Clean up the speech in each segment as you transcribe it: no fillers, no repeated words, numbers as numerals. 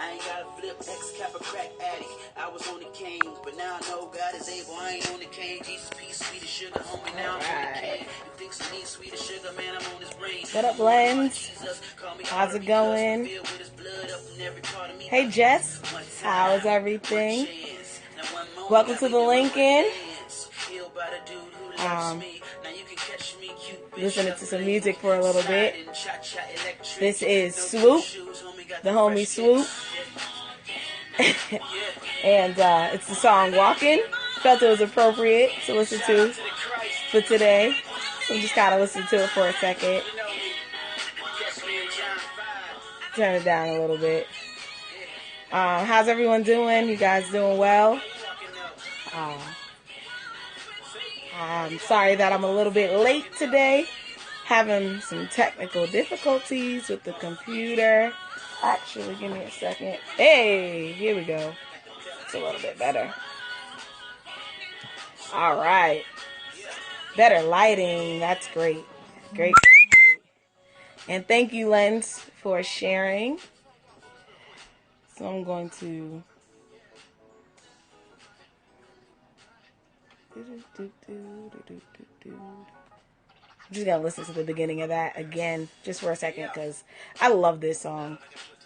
I ain't got a flip, X Kappa crack addict. I was on the cane, but now I know God is able. I ain't on the cane. Jesus peace, sweet as sugar, homie. Now I'm on the cane. You think some need sweet as sugar, man? I'm on his brain. What up, Lens? How's it going? Hey, Jess. How's everything? Welcome to the Lincoln. Listening to some music for a little bit. This is Swoop, the homie Swoop. And it's the song Walking. Felt it was appropriate to listen to for today. So I'm just gotta listen to it for a second. Turn it down a little bit. How's everyone doing? You guys doing well? I'm sorry that I'm a little bit late today. Having some technical difficulties with the computer. Actually, give me a second. Hey, here we go. It's a little bit better. All right. Better lighting. That's great. Great. And thank you, Lens, for sharing. So I'm going to... I'm just going to listen to the beginning of that again, just for a second, because I love this song.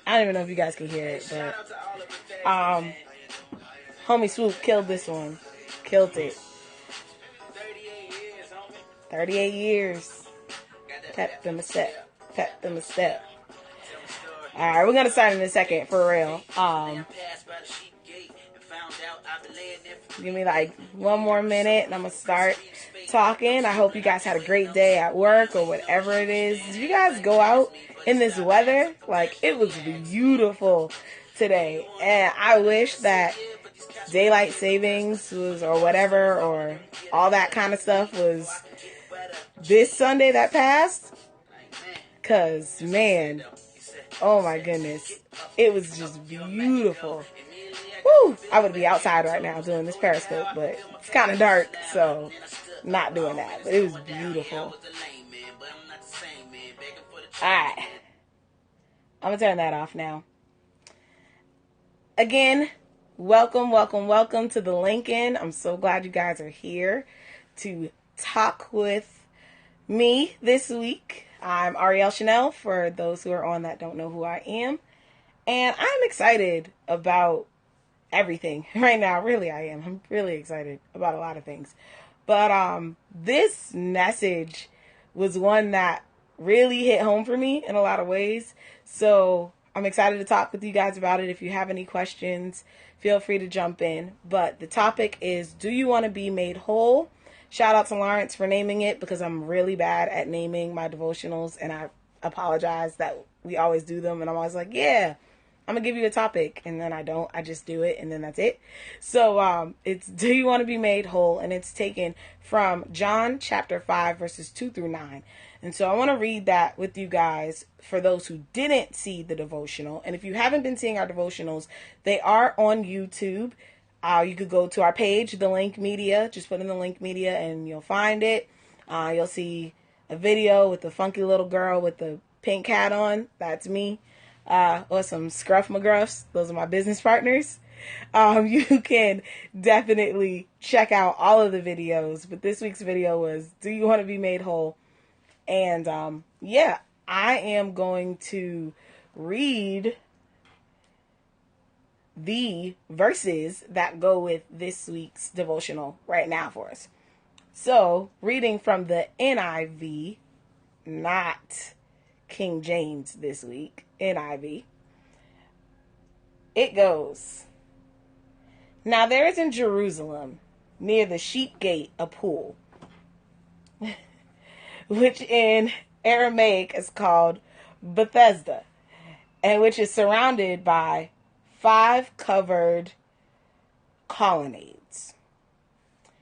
I don't even know if you guys can hear it, but homie Swoop killed this one. Killed it. 38 years. Pep them a step. Pep them a step. Alright, we're going to start in a second, for real. Give me like one more minute and I'm going to start talking. I hope you guys had a great day at work or whatever it is. Did you guys go out in this weather? Like, it was beautiful today. And I wish that daylight savings was, or whatever, or all that kind of stuff was this Sunday that passed. Because, man, oh my goodness, it was just beautiful. Woo! I would be outside right now doing this Periscope, but it's kind of dark, so not doing that. But it was beautiful. Alright. I'm going to turn that off now. Again, welcome to the Lincoln. I'm so glad you guys are here to talk with me this week. I'm Ariel Chanel, for those who are on that don't know who I am. And I'm excited about everything right now. Really, I am. I'm really excited about a lot of things. But this message was one that really hit home for me in a lot of ways. So I'm excited to talk with you guys about it. If you have any questions, feel free to jump in. But the topic is, do you want to be made whole? Shout out to Lawrence for naming it, because I'm really bad at naming my devotionals, and I apologize that we always do them, and I'm always like, yeah, I'm going to give you a topic, and then I don't. I just do it, and then that's it. So it's Do You Want to Be Made Whole? And it's taken from John chapter 5, verses 2 through 9. And so I want to read that with you guys for those who didn't see the devotional. And if you haven't been seeing our devotionals, they are on YouTube. You could go to our page, The Link Media. Just put in The Link Media and you'll find it. You'll see a video with the funky little girl with the pink hat on. That's me. Or some Scruff McGruffs. Those are my business partners. You can definitely check out all of the videos. But this week's video was, Do You Want to Be Made Whole? And yeah, I am going to read the verses that go with this week's devotional right now for us. So, reading from the NIV, not King James this week, NIV, it goes, Now there is in Jerusalem, near the sheep gate, a pool, which in Aramaic is called Bethesda, and which is surrounded by 5 covered colonnades.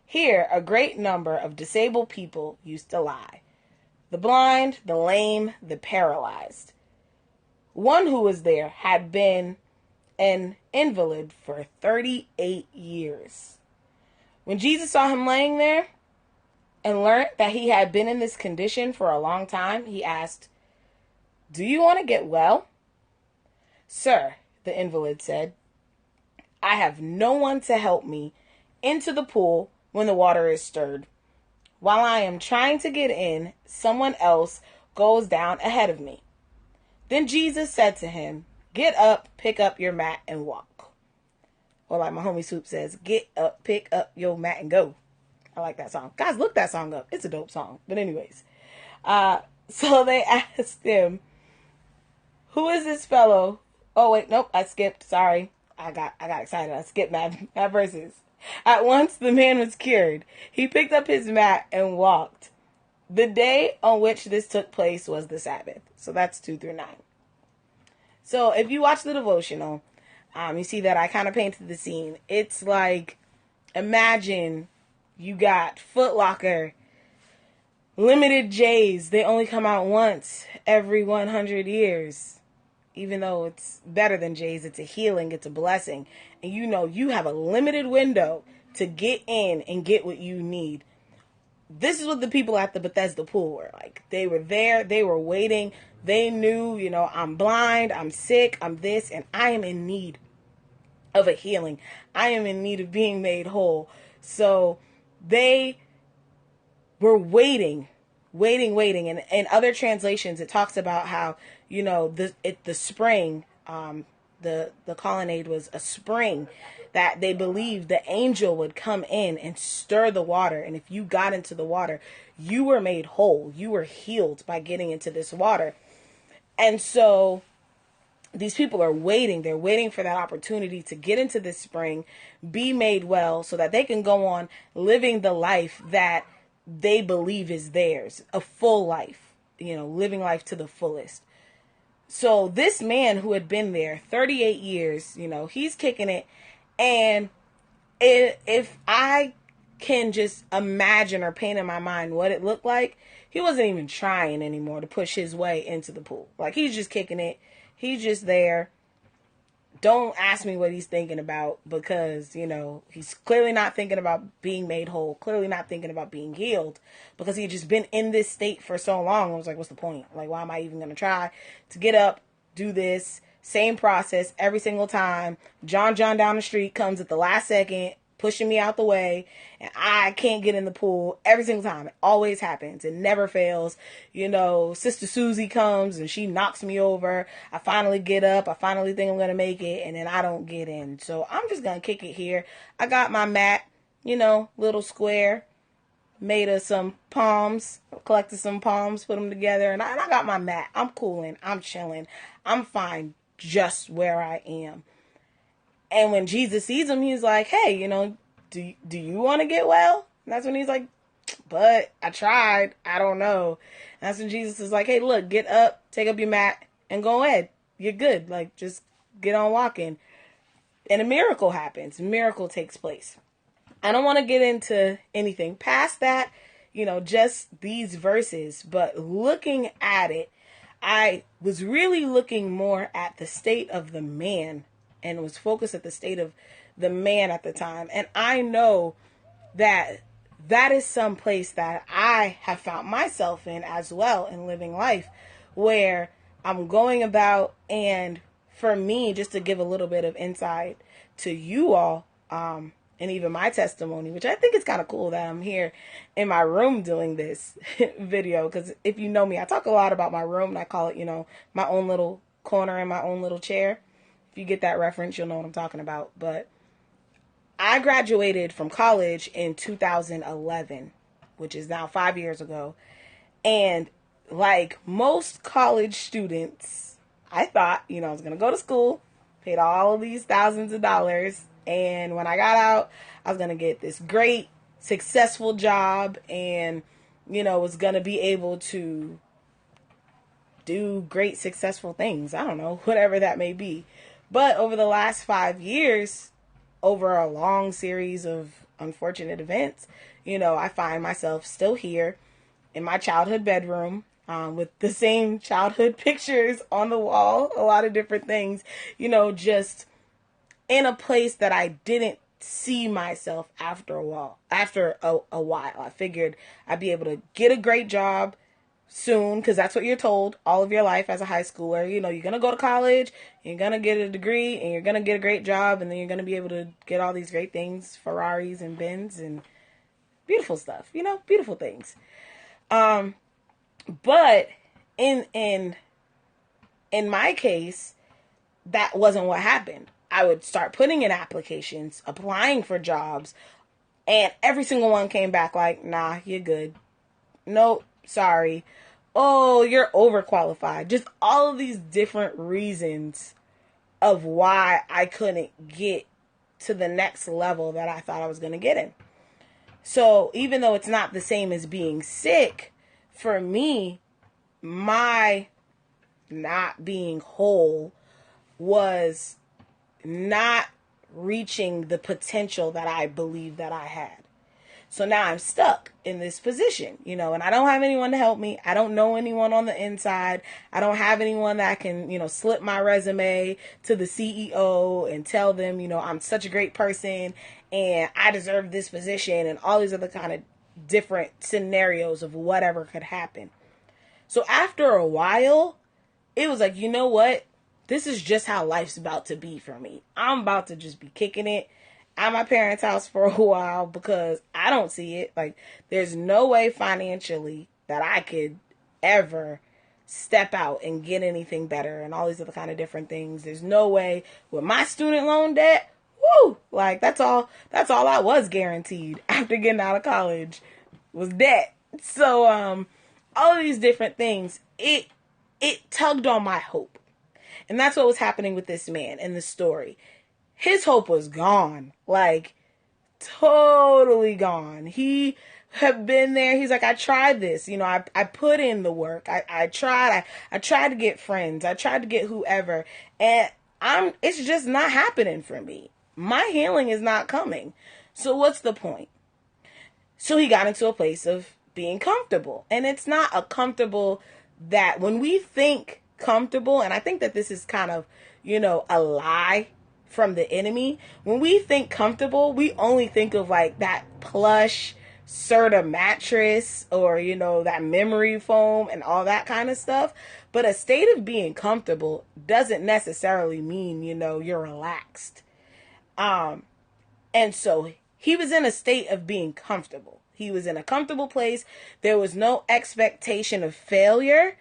Here, a great number of disabled people used to lie. The blind, the lame, the paralyzed. One who was there had been an invalid for 38 years. When Jesus saw him laying there and learned that he had been in this condition for a long time, he asked, "Do you want to get well?" "Sir," the invalid said. I have no one to help me into the pool when the water is stirred. While I am trying to get in, someone else goes down ahead of me. Then Jesus said to him, get up, pick up your mat, and walk. Or like my homie Swoop says, get up, pick up your mat, and go. I like that song. Guys, look that song up. It's a dope song. But anyways, so they asked him, who is this fellow? Oh, wait, nope, I skipped. Sorry. I got excited. I skipped my verses. At once the man was cured. He picked up his mat and walked. The day on which this took place was the Sabbath. So that's 2-9. So if you watch the devotional, you see that I kind of painted the scene. It's like, imagine you got Foot Locker, limited J's. They only come out once every 100 years. Even though it's better than J's, it's a healing, it's a blessing. And you know you have a limited window to get in and get what you need. This is what the people at the Bethesda pool were like. They were there, they were waiting. They knew, I'm blind, I'm sick, I'm this, and I am in need of a healing. I am in need of being made whole. So they were waiting. And in other translations, it talks about how, the spring, the colonnade was a spring that they believed the angel would come in and stir the water. And if you got into the water, you were made whole. You were healed by getting into this water. And so these people are waiting. They're waiting for that opportunity to get into this spring, be made well, so that they can go on living the life that they believe is theirs, a full life, living life to the fullest. So this man who had been there 38 years, he's kicking it. And if I can just imagine or paint in my mind what it looked like, he wasn't even trying anymore to push his way into the pool. Like, he's just kicking it. He's just there. Don't ask me what he's thinking about, because, he's clearly not thinking about being made whole, clearly not thinking about being healed, because he had just been in this state for so long. I was like, what's the point? Like, why am I even going to try to get up, do this? Same process every single time. John down the street comes at the last second, pushing me out the way, and I can't get in the pool every single time. It always happens. It never fails. Sister Susie comes and she knocks me over. I finally get up. I finally think I'm going to make it, and then I don't get in. So I'm just going to kick it here. I got my mat, little square, made of some palms, collected some palms, put them together, and I got my mat. I'm cooling. I'm chilling. I'm fine just where I am. And when Jesus sees him, he's like, hey, do you want to get well? And that's when he's like, but I tried. I don't know. And that's when Jesus is like, hey, look, get up, take up your mat, and go ahead. You're good. Like, just get on walking. And a miracle happens. A miracle takes place. I don't want to get into anything past that, just these verses. But looking at it, I was really looking more at the state of the man, and was focused at the state of the man at the time. And I know that is some place that I have found myself in as well in living life, where I'm going about. And for me, just to give a little bit of insight to you all, and even my testimony, which I think is kind of cool that I'm here in my room doing this video. Because if you know me, I talk a lot about my room, and I call it, my own little corner and my own little chair. If you get that reference, you'll know what I'm talking about. But I graduated from college in 2011, which is now 5 years ago. And like most college students, I thought, I was going to go to school, paid all of these thousands of dollars. And when I got out, I was going to get this great, successful job, and, was going to be able to do great, successful things. I don't know, whatever that may be. But over the last 5 years, over a long series of unfortunate events, I find myself still here in my childhood bedroom, with the same childhood pictures on the wall, a lot of different things, just in a place that I didn't see myself after a while. I figured I'd be able to get a great job, soon, because that's what you're told all of your life as a high schooler. You know, you're going to go to college, you're going to get a degree, and you're going to get a great job, and then you're going to be able to get all these great things, Ferraris and Benz and beautiful stuff, you know, beautiful things. But in my case, that wasn't what happened. I would start putting in applications, applying for jobs, and every single one came back like, nah, you're good. Nope, sorry. Oh, you're overqualified. Just all of these different reasons of why I couldn't get to the next level that I thought I was going to get in. So even though it's not the same as being sick, for me, my not being whole was not reaching the potential that I believed that I had. So now I'm stuck in this position, you know, and I don't have anyone to help me. I don't know anyone on the inside. I don't have anyone that can, you know, slip my resume to the CEO and tell them, you know, I'm such a great person and I deserve this position and all these other kind of different scenarios of whatever could happen. So after a while, it was like, you know what? This is just how life's about to be for me. I'm about to just be kicking it at my parents' house for a while because I don't see it. Like, there's no way financially that I could ever step out and get anything better and all these other kind of different things. There's no way with my student loan debt. Woo! Like, that's all I was guaranteed after getting out of college was debt. So, all of these different things, it tugged on my hope. And that's what was happening with this man in the story. His hope was gone. Like, totally gone. He had been there. He's like, I tried this. You know, I put in the work. I tried. I tried to get friends. I tried to get whoever. And it's just not happening for me. My healing is not coming. So what's the point? So he got into a place of being comfortable. And it's not a comfortable that when we think comfortable, and I think that this is kind of, you know, a lie from the enemy. When we think comfortable, we only think of like that plush Serta mattress or, you know, that memory foam and all that kind of stuff. But a state of being comfortable doesn't necessarily mean, you know, you're relaxed. And so he was in a state of being comfortable. He was in a comfortable place. There was no expectation of failure.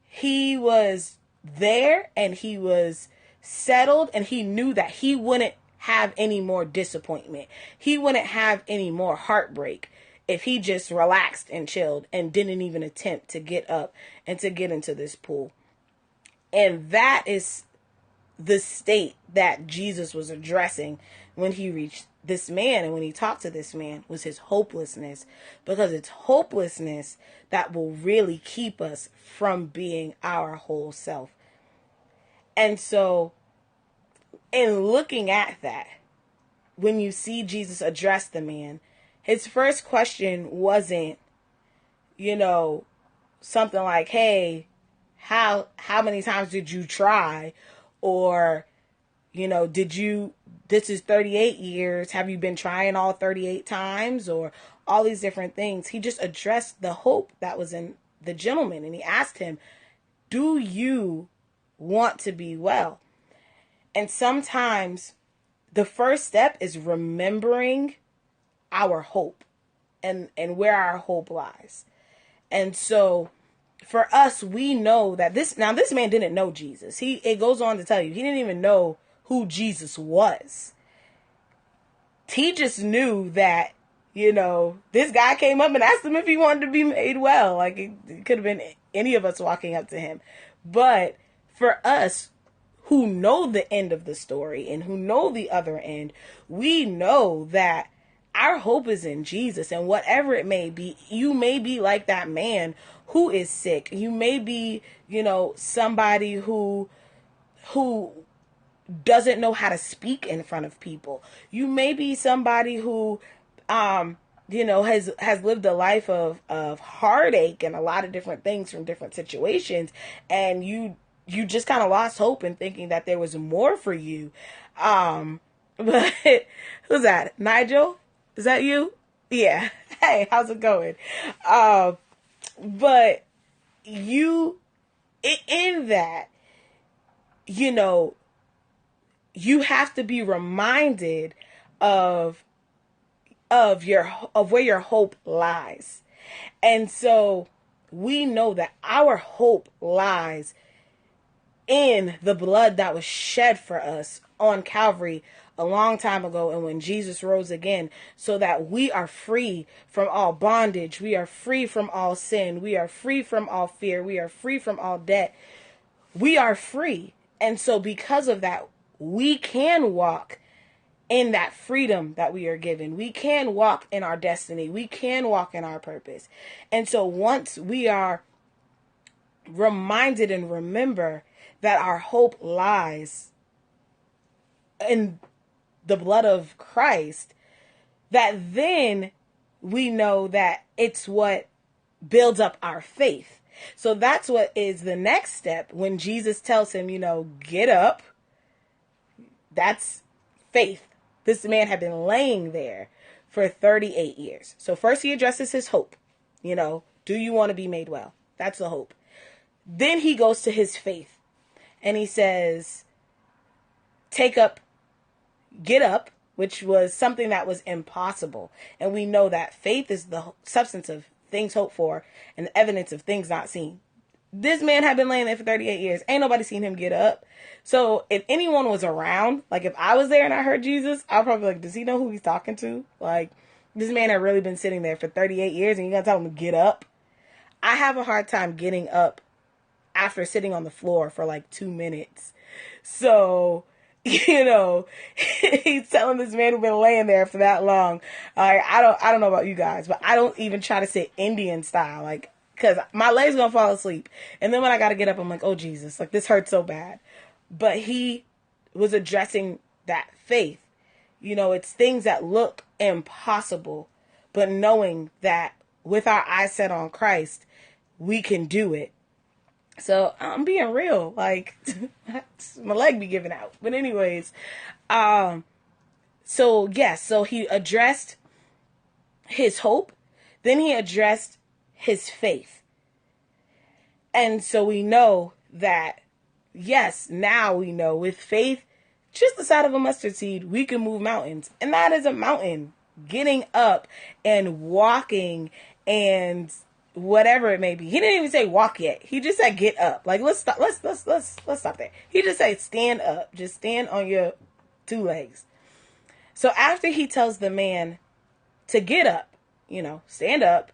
He was there and he was settled and he knew that he wouldn't have any more disappointment. He wouldn't have any more heartbreak if he just relaxed and chilled and didn't even attempt to get up and to get into this pool. And that is the state that Jesus was addressing when he reached this man and when he talked to this man, was his hopelessness, because it's hopelessness that will really keep us from being our whole self. And so in looking at that, when you see Jesus address the man, his first question wasn't, you know, something like, hey, how many times did you try? Or, you know, this is 38 years. Have you been trying all 38 times? Or all these different things. He just addressed the hope that was in the gentleman. And he asked him, do you want to be well? And sometimes the first step is remembering our hope and where our hope lies. And so for us, we know that this man didn't know Jesus. It goes on to tell you, he didn't even know who Jesus was. He just knew that, you know, this guy came up and asked him if he wanted to be made well. Like, it could have been any of us walking up to him. But for us who know the end of the story and who know the other end, we know that our hope is in Jesus. And whatever it may be, you may be like that man who is sick. You may be, you know, somebody who doesn't know how to speak in front of people. You may be somebody who, you know, has lived a life of heartache and a lot of different things from different situations. And you just kind of lost hope in thinking that there was more for you. But who's that? Nigel? Is that you? Yeah. Hey, how's it going? But in that, you know, you have to be reminded of where your hope lies. And so we know that our hope lies in the blood that was shed for us on Calvary a long time ago, and when Jesus rose again, so that we are free from all bondage, we are free from all sin, we are free from all fear, we are free from all debt. We are free. And so because of that, we can walk in that freedom that we are given. We can walk in our destiny. We can walk in our purpose. And so once we are reminded and remember that our hope lies in the blood of Christ, that then we know that it's what builds up our faith. So that's what is the next step when Jesus tells him, you know, get up. That's faith. This man had been laying there for 38 years. So first he addresses his hope. You know, do you want to be made well? That's the hope. Then he goes to his faith and he says, get up, which was something that was impossible. And we know that faith is the substance of things hoped for and the evidence of things not seen. This man had been laying there for 38 years. Ain't nobody seen him get up. So if anyone was around, like if I was there and I heard Jesus, I'd probably be like, does he know who he's talking to? Like, this man had really been sitting there for 38 years and you're going to tell him to get up? I have a hard time getting up after sitting on the floor for like 2 minutes. So, you know, he's telling this man who's been laying there for that long. I don't know about you guys, but I don't even try to sit Indian style, like, because my leg's gonna fall asleep. And then when I gotta get up, I'm like, oh Jesus, like this hurts so bad. But he was addressing that faith. You know, it's things that look impossible, but knowing that with our eyes set on Christ, we can do it. So I'm being real, like my leg be giving out. But anyways, so yes, so he addressed his hope, then he addressed his faith. And so we know that, yes, now we know with faith, just the size of a mustard seed, we can move mountains. And that is a mountain. Getting up and walking and whatever it may be. He didn't even say walk yet. He just said get up. Like let's stop there. He just said stand up. Just stand on your 2 legs. So after he tells the man to get up, you know, stand up,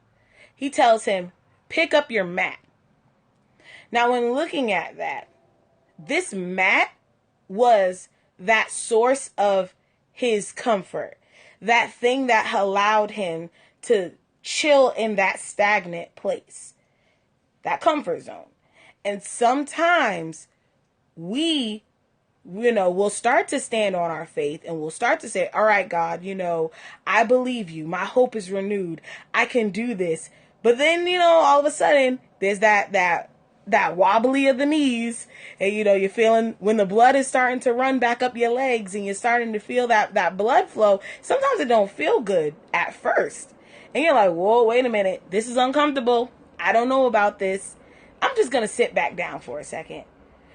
he tells him, pick up your mat. Now when looking at that, this mat was that source of his comfort. That thing that allowed him to chill in that stagnant place, that comfort zone. And sometimes we, you know, we'll start to stand on our faith and we'll start to say, all right, God, you know, I believe you. My hope is renewed. I can do this. But then, you know, all of a sudden there's that wobbly of the knees, and you know, you're feeling when the blood is starting to run back up your legs and you're starting to feel that blood flow. Sometimes it don't feel good at first. And you're like, whoa, wait a minute. This is uncomfortable. I don't know about this. I'm just going to sit back down for a second.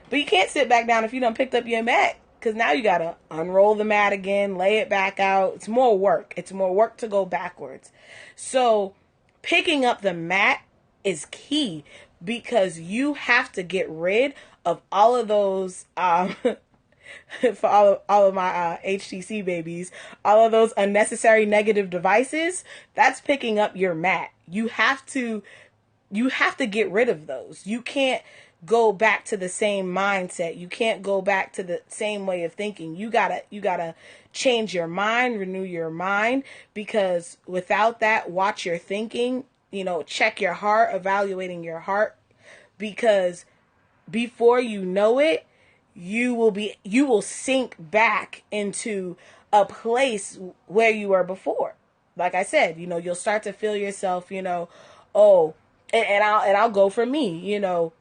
But you can't sit back down if you done picked up your mat, because now you got to unroll the mat again, lay it back out. It's more work. It's more work to go backwards. So picking up the mat is key, because you have to get rid of all of those, for all of my HTC babies, all of those unnecessary negative devices. That's picking up your mat. You have to get rid of those. You can't go back to the same mindset. You can't go back to the same way of thinking. You gotta change your mind, renew your mind, because without that, watch your thinking. You know, check your heart, evaluating your heart, because before you know it, you will sink back into a place where you were before. Like I said, you know, you'll start to feel yourself, you know, oh, and I'll go for me, you know,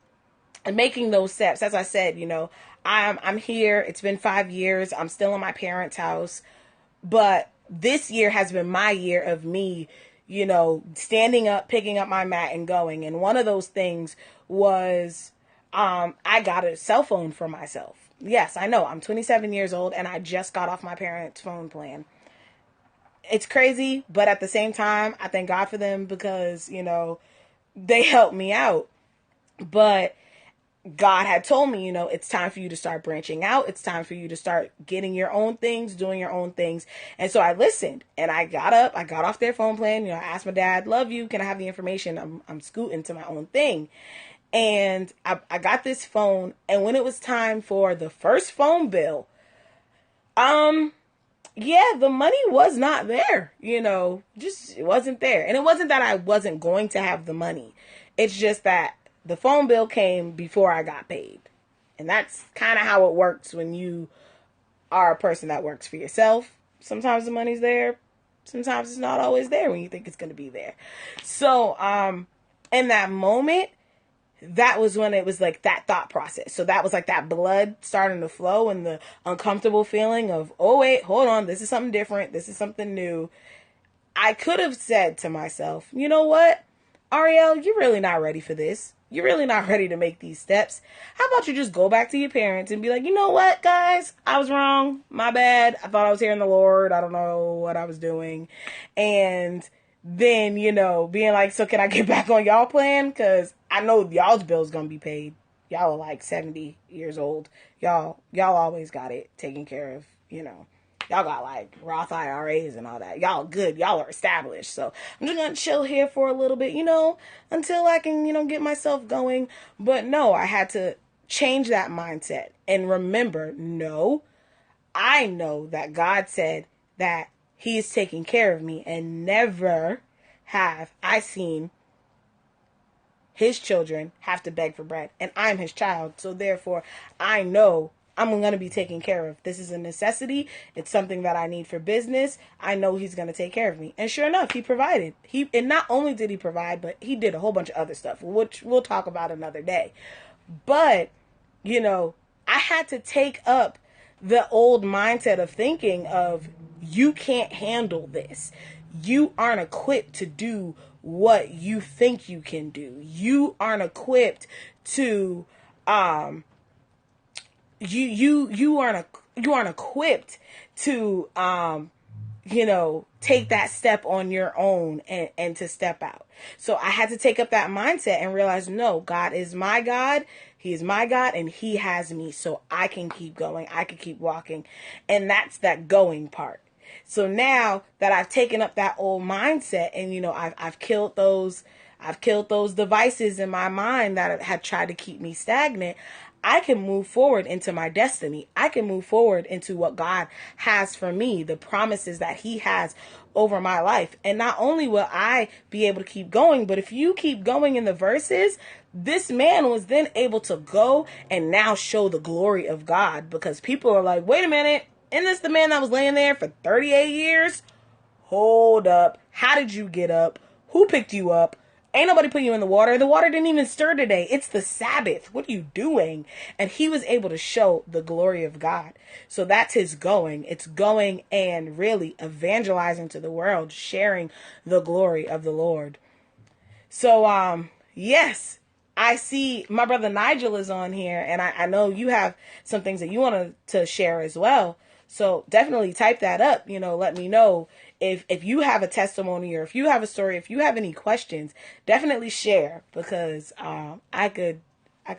and making those steps. As I said, you know, I'm here. It's been 5 years. I'm still in my parents' house, but this year has been my year of me standing up, picking up my mat and going. And one of those things was, I got a cell phone for myself. Yes, I know I'm 27 years old and I just got off my parents' phone plan. It's crazy, but at the same time, I thank God for them because, they helped me out. But God had told me, it's time for you to start branching out. It's time for you to start getting your own things, doing your own things. And so I listened and I got up, I got off their phone plan. I asked my dad, love you. Can I have the information? I'm scooting to my own thing. And I got this phone. And when it was time for the first phone bill, yeah, the money was not there, just it wasn't there. And it wasn't that I wasn't going to have the money. It's just that the phone bill came before I got paid. And that's kind of how it works when you are a person that works for yourself. Sometimes the money's there. Sometimes it's not always there when you think it's going to be there. So, in that moment, that was when it was like that thought process. So that was like that blood starting to flow and the uncomfortable feeling of, oh, wait, hold on. This is something different. This is something new. I could have said to myself, you know what, Ariel, you're really not ready for this. You're really not ready to make these steps. How about you just go back to your parents and be like, you know what, guys, I was wrong. My bad. I thought I was hearing the Lord. I don't know what I was doing. And then, being like, so can I get back on y'all plan? Because I know y'all's bill's going to be paid. Y'all are like 70 years old. Y'all always got it taken care of, Y'all got like Roth IRAs and all that. Y'all good. Y'all are established. So I'm just going to chill here for a little bit, until I can, get myself going. But no, I had to change that mindset and remember, no, I know that God said that He is taking care of me, and never have I seen His children have to beg for bread. And I'm His child. So therefore, I know I'm going to be taken care of. This is a necessity. It's something that I need for business. I know He's going to take care of me. And sure enough, He provided. And not only did He provide, but He did a whole bunch of other stuff, which we'll talk about another day. But, I had to take up the old mindset of thinking of, you can't handle this. You aren't equipped to do what you think you can do. You aren't equipped to, you aren't equipped to, take that step on your own and to step out. So I had to take up that mindset and realize, no, God is my God. He is my God and He has me. So I can keep going. I can keep walking. And that's that going part. So now that I've taken up that old mindset and, I've killed those devices in my mind that had tried to keep me stagnant, I can move forward into my destiny. I can move forward into what God has for me, the promises that He has over my life. And not only will I be able to keep going, but if you keep going in the verses, this man was then able to go and now show the glory of God, because people are like, wait a minute, isn't this the man that was laying there for 38 years? Hold up. How did you get up? Who picked you up? Ain't nobody put you in the water. The water didn't even stir today. It's the Sabbath. What are you doing? And he was able to show the glory of God. So that's his going. It's going and really evangelizing to the world, sharing the glory of the Lord. So, yes, I see my brother Nigel is on here, and I know you have some things that you want to share as well. So definitely type that up, let me know if you have a testimony or if you have a story, if you have any questions, definitely share, because I could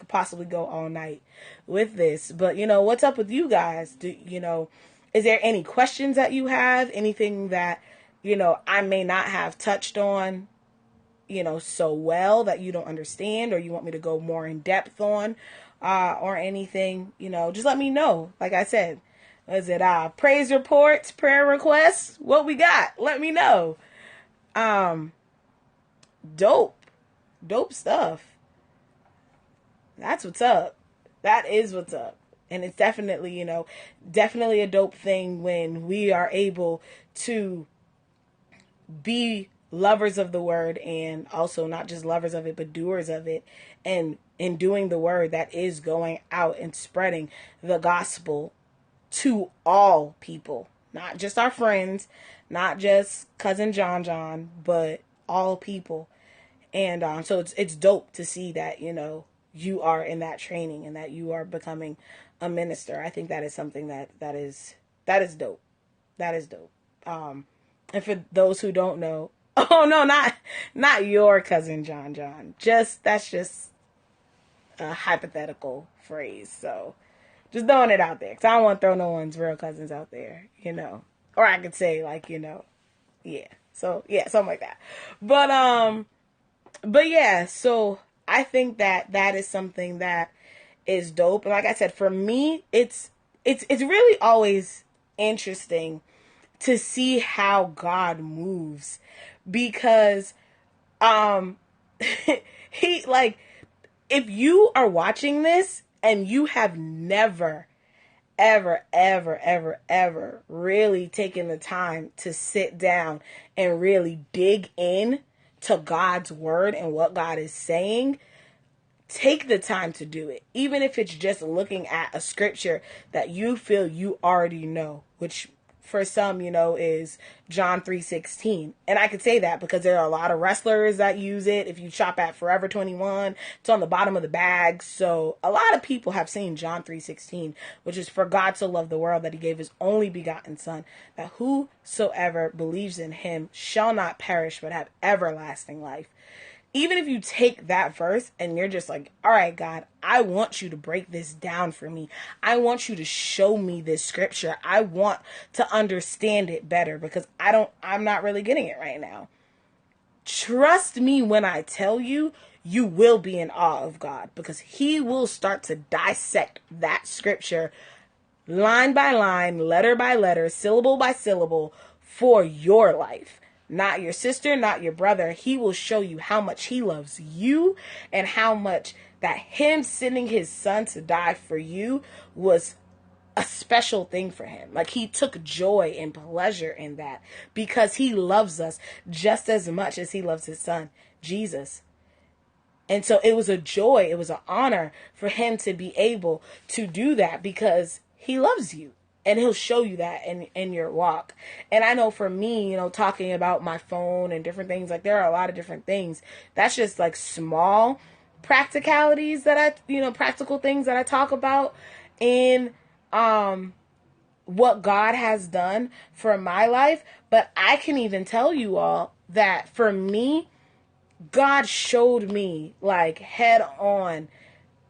possibly go all night with this. But what's up with you guys? Is there any questions that you have? Anything that I may not have touched on so well that you don't understand, or you want me to go more in depth on or anything? Just let me know. Like I said, is it praise reports, prayer requests? What we got? Let me know. Dope stuff. That's what's up. That is what's up. And it's definitely, definitely a dope thing when we are able to be lovers of the word, and also not just lovers of it, but doers of it. And in doing the word, that is going out and spreading the gospel to all people, not just our friends, not just cousin John, but all people. And so it's dope to see that, you know, you are in that training and that you are becoming a minister. I think that is something that is dope. That is dope. And for those who don't know, oh no, not your cousin John. That's just a hypothetical phrase. So just throwing it out there, because I don't want to throw no one's real cousins out there, you know. Or I could say, like, you know, yeah. So yeah, something like that. But yeah, so I think that is something that is dope. And like I said, for me, it's really always interesting to see how God moves, because he, like, if you are watching this and you have never ever really taken the time to sit down and really dig in to God's word and what God is saying, take the time to do it. Even if it's just looking at a scripture that you feel you already know, which for some, you know, is John 3:16. And I could say that because there are a lot of wrestlers that use it. If you shop at Forever 21, it's on the bottom of the bag. So a lot of people have seen John 3:16, which is, for God so loved the world that he gave his only begotten son, that whosoever believes in him shall not perish but have everlasting life. Even if you take that verse and you're just like, all right, God, I want you to break this down for me. I want you to show me this scripture. I want to understand it better because I'm not really getting it right now. Trust me when I tell you, you will be in awe of God, because he will start to dissect that scripture line by line, letter by letter, syllable by syllable for your life. Not your sister, not your brother. He will show you how much he loves you and how much that him sending his son to die for you was a special thing for him. Like, he took joy and pleasure in that because he loves us just as much as he loves his son, Jesus. And so it was a joy, it was an honor for him to be able to do that because he loves you. And he'll show you that in your walk. And I know for me, you know, talking about my phone and different things, like, there are a lot of different things. That's just like small practicalities that practical things that I talk about in what God has done for my life. But I can even tell you all that for me, God showed me, like, head on,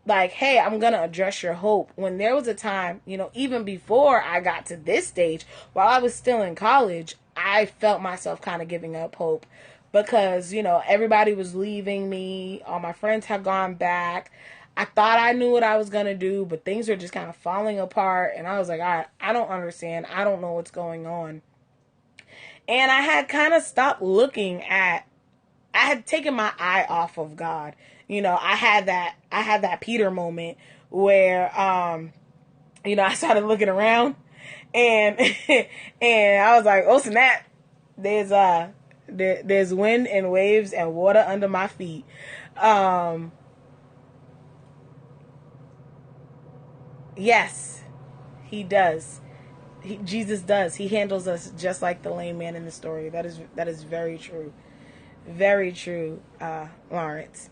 like, hey, I'm going to address your hope. When there was a time, you know, even before I got to this stage, while I was still in college, I felt myself kind of giving up hope because, you know, everybody was leaving me. All my friends had gone back. I thought I knew what I was going to do, but things were just kind of falling apart. And I was like, all right, I don't understand. I don't know what's going on. And I had kind of stopped looking at, I had taken my eye off of God. You know, I had that Peter moment where, you know, I started looking around and, and I was like, oh snap, there's wind and waves and water under my feet. Yes, he does. Jesus does. He handles us just like the lame man in the story. That is very true. Very true, Lawrence.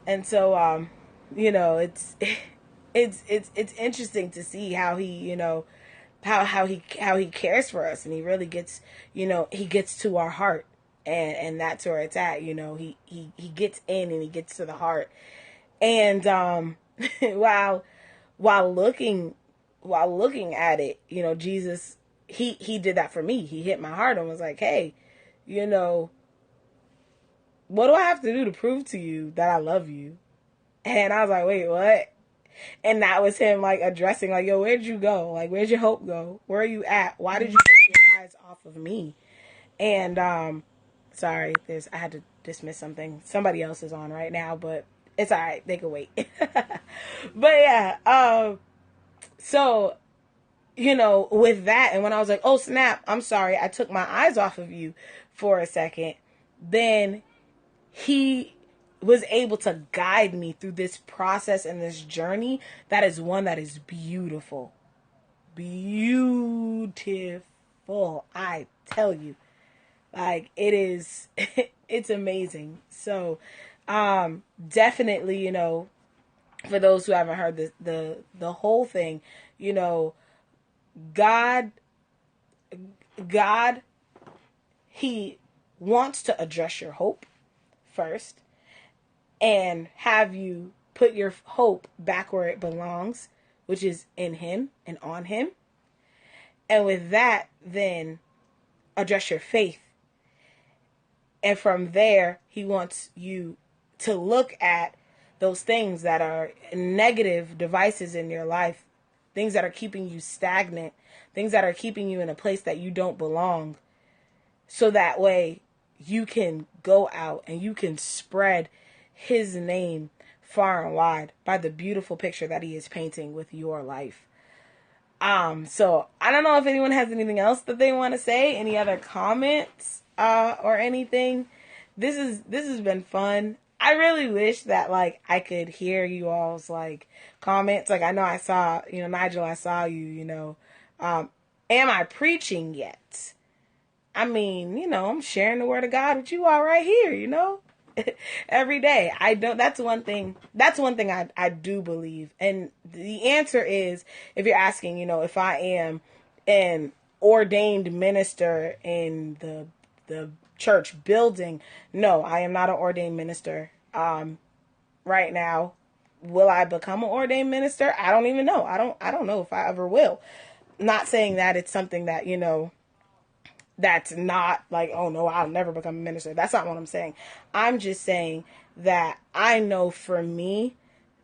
And so, you know, it's interesting to see how he, you know, how he cares for us, and he really gets, you know, he gets to our heart, and that's where it's at. You know, he gets in and he gets to the heart, and while looking at it, you know, Jesus, he did that for me. He hit my heart and was like, hey, you know, what do I have to do to prove to you that I love you? And I was like, wait, what? And that was him, like, addressing, like, yo, where'd you go? Like, where'd your hope go? Where are you at? Why did you take your eyes off of me? And, sorry, I had to dismiss something. Somebody else is on right now, but it's all right. They can wait. But yeah, so, you know, with that, and when I was like, oh, snap, I'm sorry, I took my eyes off of you for a second, then he was able to guide me through this process and this journey that is one that is beautiful. Beautiful. full. I tell you, like, it is, it's amazing. So, definitely, you know, for those who haven't heard the whole thing, you know, God, God, He wants to address your hope first and have you put your hope back where it belongs, which is in Him and on Him. And with that, then address your faith. And from there, He wants you to look at those things that are negative devices in your life, things that are keeping you stagnant, things that are keeping you in a place that you don't belong. So that way you can go out and you can spread His name far and wide by the beautiful picture that He is painting with your life. So I don't know if anyone has anything else that they want to say, any other comments, or anything. This has been fun. I really wish that, like, I could hear you all's, like, comments. Like, I know I saw, you know, Nigel, I saw you, you know, am I preaching yet? I mean, you know, I'm sharing the word of God with you all right here, you know, every day. That's one thing I do believe. And the answer is, if you're asking, you know, if I am an ordained minister in the church building, no, I am not an ordained minister. Right now, will I become an ordained minister? I don't even know. I don't know if I ever will. Not saying that it's something that, you know, that's not like, oh no, I'll never become a minister. That's not what I'm saying. I'm just saying that I know for me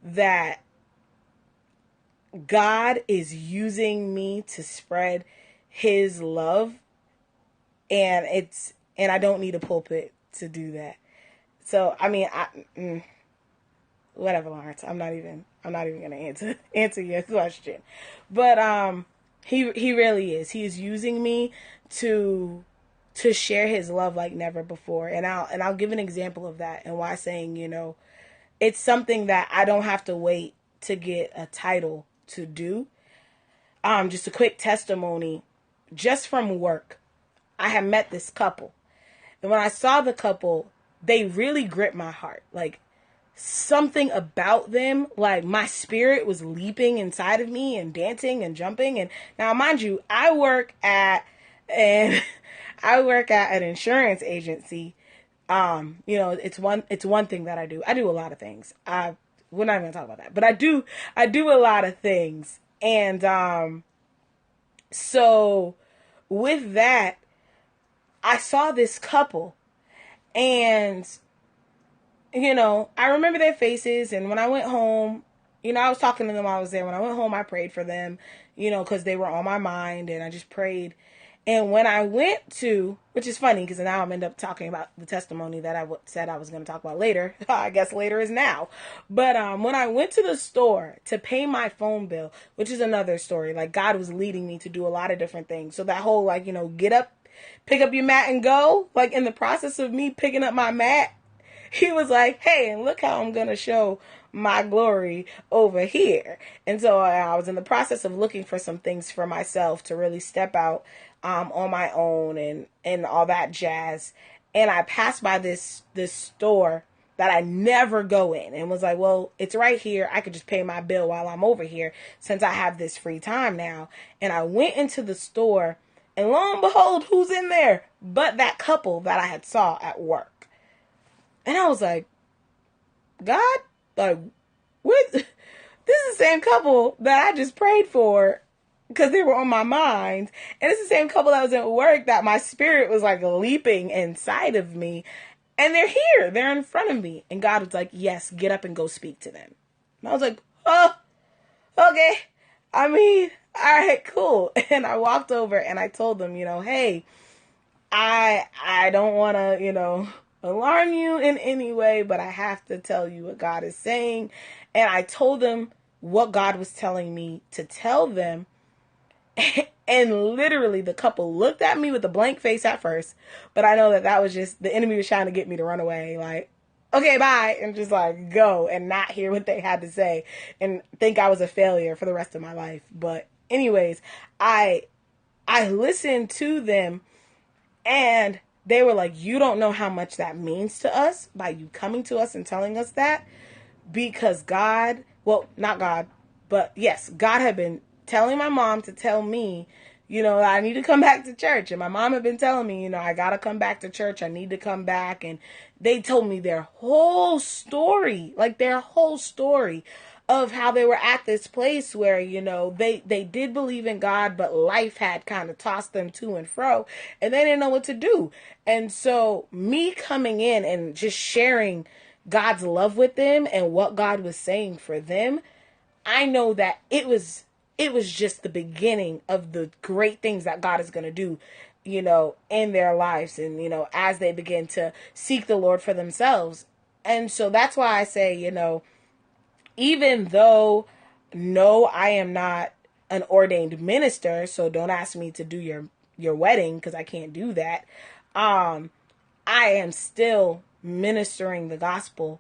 that God is using me to spread His love, and I don't need a pulpit to do that. So, I mean, whatever, Lawrence. I'm not even gonna answer your question. But he really is. He is using me to share His love like never before. And I'll give an example of that and why, saying, you know, it's something that I don't have to wait to get a title to do. Just a quick testimony, just from work. I had met this couple. And when I saw the couple, they really gripped my heart. Like, something about them, like, my spirit was leaping inside of me and dancing and jumping. And now, mind you, I work at an insurance agency. You know, it's one thing that I do. I do a lot of things. We're not even gonna talk about that, but I do a lot of things. And so with that, I saw this couple, and you know, I remember their faces. And when I went home, you know, I was talking to them while I was there. When I went home, I prayed for them, you know, because they were on my mind, and I just prayed. And when I went to, which is funny because now I'm end up talking about the testimony that I said I was going to talk about later. I guess later is now. But when I went to the store to pay my phone bill, which is another story, like, God was leading me to do a lot of different things. So that whole, like, you know, get up, pick up your mat and go, like, in the process of me picking up my mat, He was like, hey, and look how I'm going to show my glory over here. And so I was in the process of looking for some things for myself to really step out on my own and all that jazz. And I passed by this store that I never go in, and was like, well, it's right here. I could just pay my bill while I'm over here since I have this free time now. And I went into the store, and lo and behold, who's in there but that couple that I had saw at work. And I was like, God, like, this is the same couple that I just prayed for because they were on my mind. And it's the same couple that was at work that my spirit was like leaping inside of me. And they're here. They're in front of me. And God was like, yes, get up and go speak to them. And I was like, oh, okay. I mean, all right, cool. And I walked over and I told them, you know, hey, I don't want to, you know, alarm you in any way, but I have to tell you what God is saying. And I told them what God was telling me to tell them. And literally the couple looked at me with a blank face at first, but I know that was just the enemy was trying to get me to run away. Like, okay, bye. And just like go and not hear what they had to say and think I was a failure for the rest of my life. But anyways, I I listened to them, and they were like, you don't know how much that means to us by you coming to us and telling us that, because God, well, not God, but yes, God had been telling my mom to tell me, I need to come back to church. And my mom had been telling me, I got to come back to church. I need to come back. And they told me their whole story, of how they were at this place where, they did believe in God, but life had kind of tossed them to and fro, and they didn't know what to do. And so me coming in and just sharing God's love with them and what God was saying for them, I know that it was just the beginning of the great things that God is going to do, in their lives, and, as they begin to seek the Lord for themselves. And so that's why I say, even though, no, I am not an ordained minister, so don't ask me to do your wedding, because I can't do that. I am still ministering the gospel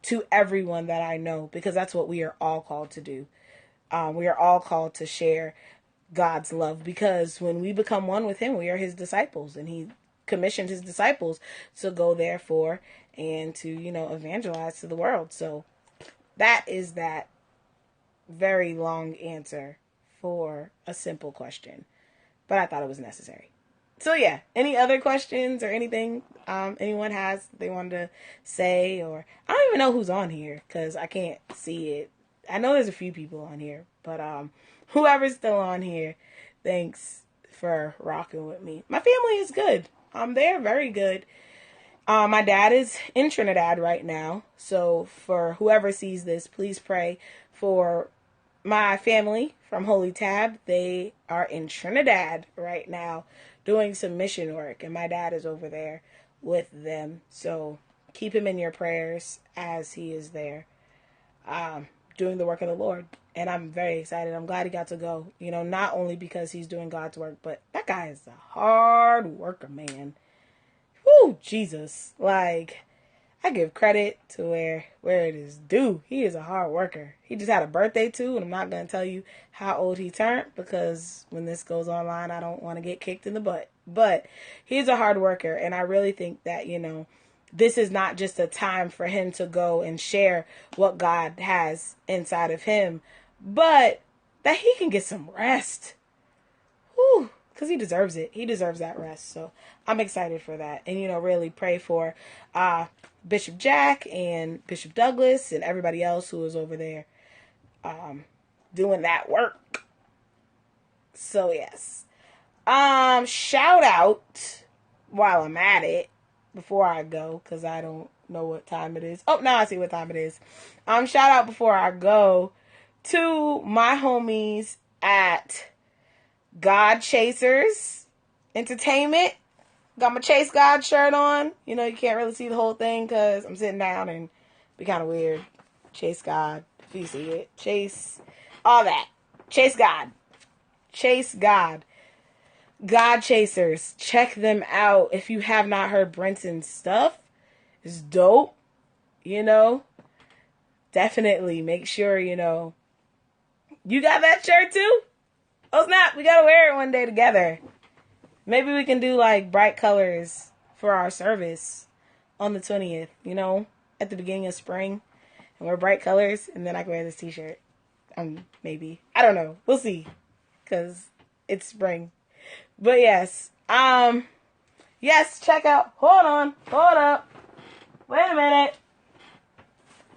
to everyone that I know, because that's what we are all called to do. We are all called to share God's love, because when we become one with him, we are his disciples, and he commissioned his disciples to go therefore and to, evangelize to the world. So that is that very long answer for a simple question, but I thought it was necessary. So yeah, any other questions or anything anyone has they wanted to say? Or I don't even know who's on here because I can't see it. I know there's a few people on here, but whoever's still on here, thanks for rocking with me. My family is good. They're very good. My dad is in Trinidad right now, so for whoever sees this, please pray for my family from Holy Tab. They are in Trinidad right now doing some mission work, and my dad is over there with them. So keep him in your prayers as he is there doing the work of the Lord. And I'm very excited. I'm glad he got to go, not only because he's doing God's work, but that guy is a hard worker, man. Woo, Jesus. Like, I give credit to where it is due. He is a hard worker. He just had a birthday too, and I'm not going to tell you how old he turned, because when this goes online, I don't want to get kicked in the butt. But he's a hard worker, and I really think that, this is not just a time for him to go and share what God has inside of him, but that he can get some rest. Whew. Because he deserves it. He deserves that rest. So I'm excited for that. And, really pray for Bishop Jack and Bishop Douglas and everybody else who is over there doing that work. So, yes. Shout out while I'm at it before I go, because I don't know what time it is. Oh, now I see what time it is. Shout out before I go to my homies at God Chasers Entertainment. Got my Chase God shirt on. You can't really see the whole thing because I'm sitting down and be kind of weird. Chase God, if you see it. Chase, all that. Chase God. Chase God. God Chasers. Check them out. If you have not heard Brenton's stuff, it's dope. Definitely make sure, you got that shirt too? Oh snap, we gotta wear it one day together. Maybe we can do like bright colors for our service on the 20th, at the beginning of spring. And wear bright colors, and then I can wear this t-shirt. Maybe. I don't know. We'll see. Because it's spring. But yes. Yes, check out. Hold up. Wait a minute.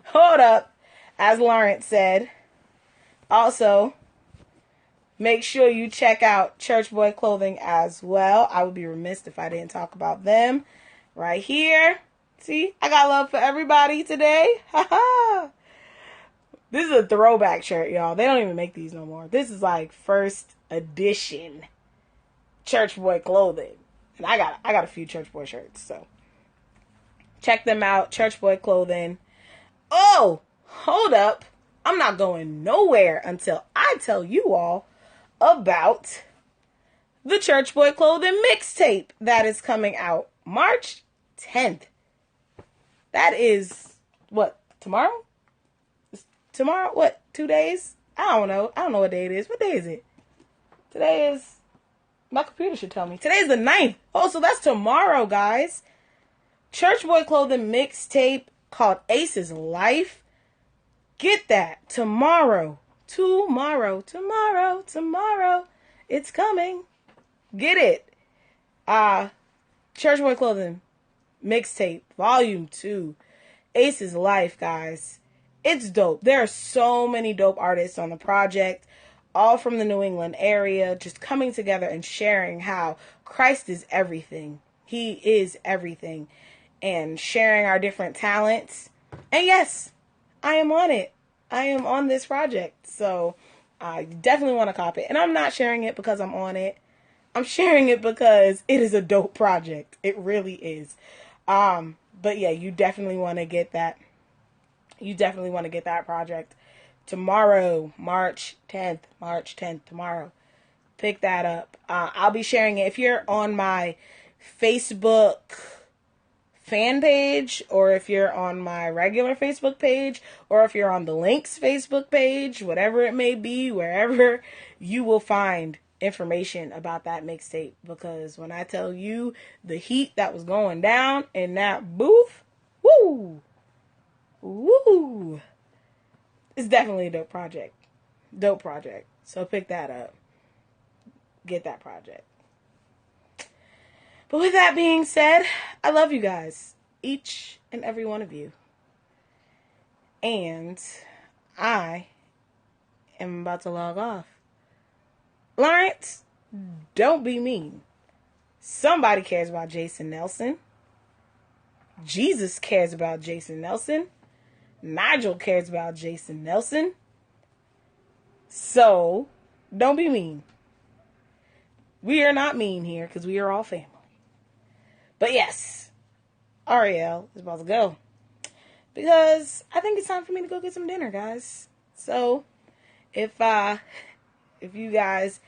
Hold up. As Lawrence said. Also, make sure you check out Church Boy Clothing as well. I would be remiss if I didn't talk about them right here. See, I got love for everybody today. This is a throwback shirt, y'all. They don't even make these no more. This is like first edition Church Boy Clothing. And I got a few Church Boy shirts, so check them out. Church Boy Clothing. Oh, hold up. I'm not going nowhere until I tell you all about the Church Boy Clothing mixtape that is coming out March 10th. That is, what, tomorrow? Tomorrow? What, 2 days? I don't know. I don't know what day it is. What day is it? Today is My computer should tell me. Today's the 9th. Oh, so that's tomorrow, guys. Church Boy Clothing mixtape called Ace's Life. Get that tomorrow. Tomorrow. It's coming. Get it. Church Boy Clothing mixtape volume 2. Ace's Life, guys. It's dope. There are so many dope artists on the project, all from the New England area, just coming together and sharing how Christ is everything. He is everything. And sharing our different talents. And yes, I am on it. I am on this project. So I definitely want to copy it. And I'm not sharing it because I'm on it. I'm sharing it because it is a dope project. It really is. But yeah, you definitely want to get that. You definitely want to get that project tomorrow, March 10th, tomorrow. Pick that up. I'll be sharing it. If you're on my Facebook fan page, or if you're on my regular Facebook page, or if you're on the Links Facebook page, whatever it may be, wherever, you will find information about that mixtape. Because when I tell you the heat that was going down in that booth, woo! It's definitely a dope project. So pick that up. Get that project. But with that being said, I love you guys. Each and every one of you. And I am about to log off. Lawrence, don't be mean. Somebody cares about Jason Nelson. Jesus cares about Jason Nelson. Nigel cares about Jason Nelson. So, don't be mean. We are not mean here because we are all family. But yes, Ariel is about to go. Because I think it's time for me to go get some dinner, guys. So, if you guys,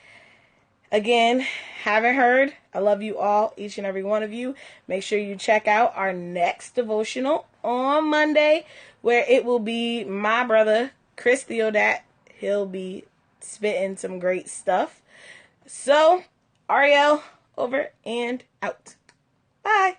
again, haven't heard, I love you all, each and every one of you. Make sure you check out our next devotional on Monday, where it will be my brother, Chris Theodat. He'll be spitting some great stuff. So, Ariel, over and out. Bye.